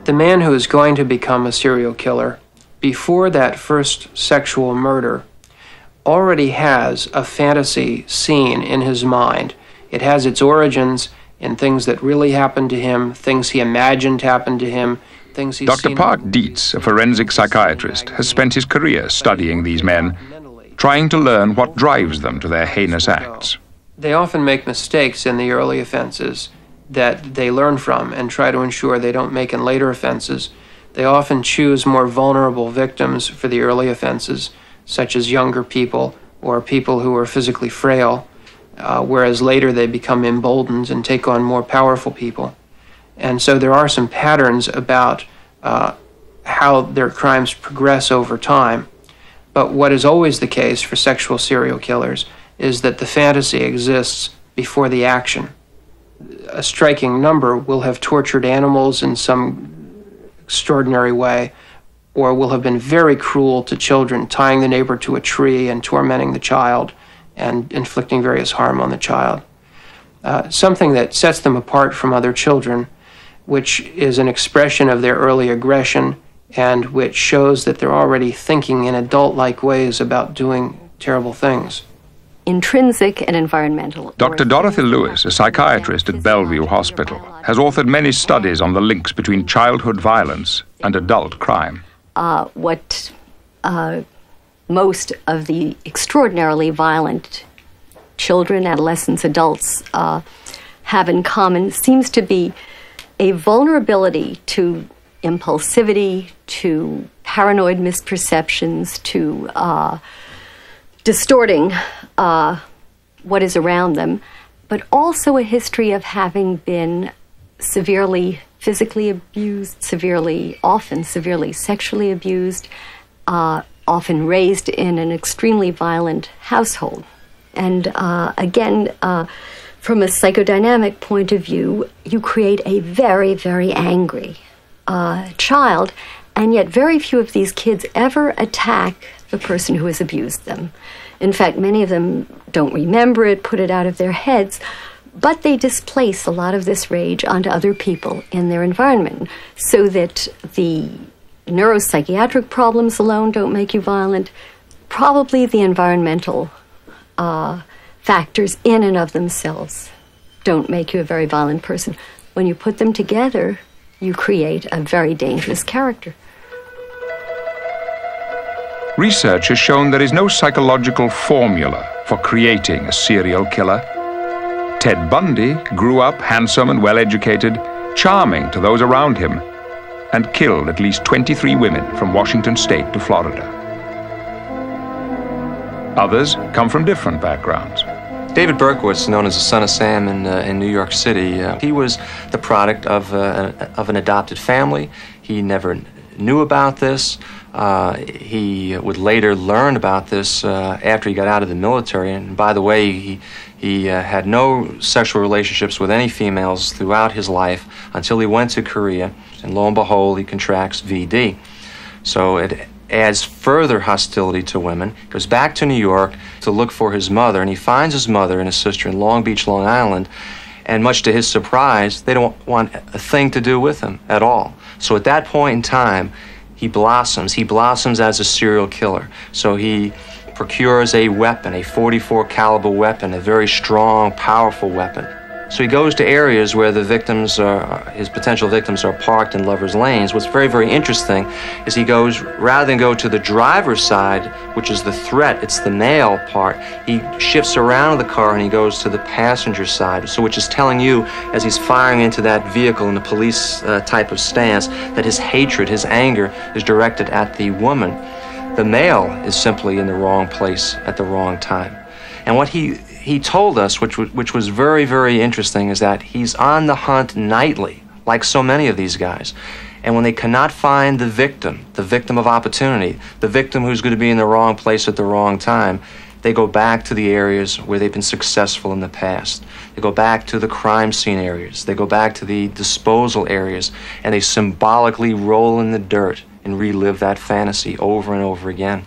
The man who is going to become a serial killer, before that first sexual murder, already has a fantasy scene in his mind. It has its origins in things that really happened to him, things he imagined happened to him, things he's Dr. seen. Park Dietz, a forensic psychiatrist, has spent his career studying these men, trying to learn what drives them to their heinous acts. They often make mistakes in the early offenses that they learn from and try to ensure they don't make in later offenses. They often choose more vulnerable victims for the early offenses, such as younger people or people who are physically frail, whereas later they become emboldened and take on more powerful people. And so there are some patterns about how their crimes progress over time. But what is always the case for sexual serial killers is that the fantasy exists before the action. A striking number will have tortured animals in some extraordinary way, or will have been very cruel to children, tying the neighbor to a tree and tormenting the child and inflicting various harm on the child. Something that sets them apart from other children, which is an expression of their early aggression and which shows that they're already thinking in adult-like ways about doing terrible things. Intrinsic and environmental. Dr. Dorothy Lewis, a psychiatrist at Bellevue Hospital, has authored many studies on the links between childhood violence and adult crime. What most of the extraordinarily violent children, adolescents, adults have in common seems to be a vulnerability to impulsivity, to paranoid misperceptions, to distorting what is around them, but also a history of having been severely physically abused, often severely sexually abused, often raised in an extremely violent household. And again, from a psychodynamic point of view, you create a very, very angry child, and yet very few of these kids ever attack the person who has abused them. In fact, many of them don't remember it, put it out of their heads, but they displace a lot of this rage onto other people in their environment, so that the neuropsychiatric problems alone don't make you violent. Probably the environmental factors in and of themselves don't make you a very violent person. When you put them together, you create a very dangerous character. Research has shown there is no psychological formula for creating a serial killer. Ted Bundy grew up handsome and well-educated, charming to those around him, and killed at least 23 women from Washington State to Florida. Others come from different backgrounds. David Berkowitz, known as the Son of Sam in New York City, he was the product of an adopted family. He never knew about this. He would later learn about this after he got out of the military. And by the way, he had no sexual relationships with any females throughout his life until he went to Korea. And lo and behold, he contracts VD. So it adds further hostility to women. He goes back to New York to look for his mother, and he finds his mother and his sister in Long Beach, Long Island. And much to his surprise, they don't want a thing to do with him at all. So at that point in time, he blossoms. He blossoms as a serial killer. So he procures a weapon, a .44 caliber weapon, a very strong, powerful weapon. So he goes to areas where the victims his potential victims are parked in lovers' lanes. What's very, very interesting is he goes, rather than go to the driver's side, which is the threat, it's the male part, he shifts around the car and he goes to the passenger side, so which is telling you, as he's firing into that vehicle in the police type of stance, that his hatred, his anger is directed at the woman. The male is simply in the wrong place at the wrong time. And what he told us, which was very, very interesting, is that he's on the hunt nightly, like so many of these guys. And when they cannot find the victim of opportunity, the victim who's going to be in the wrong place at the wrong time, they go back to the areas where they've been successful in the past. They go back to the crime scene areas. They go back to the disposal areas, and they symbolically roll in the dirt and relive that fantasy over and over again.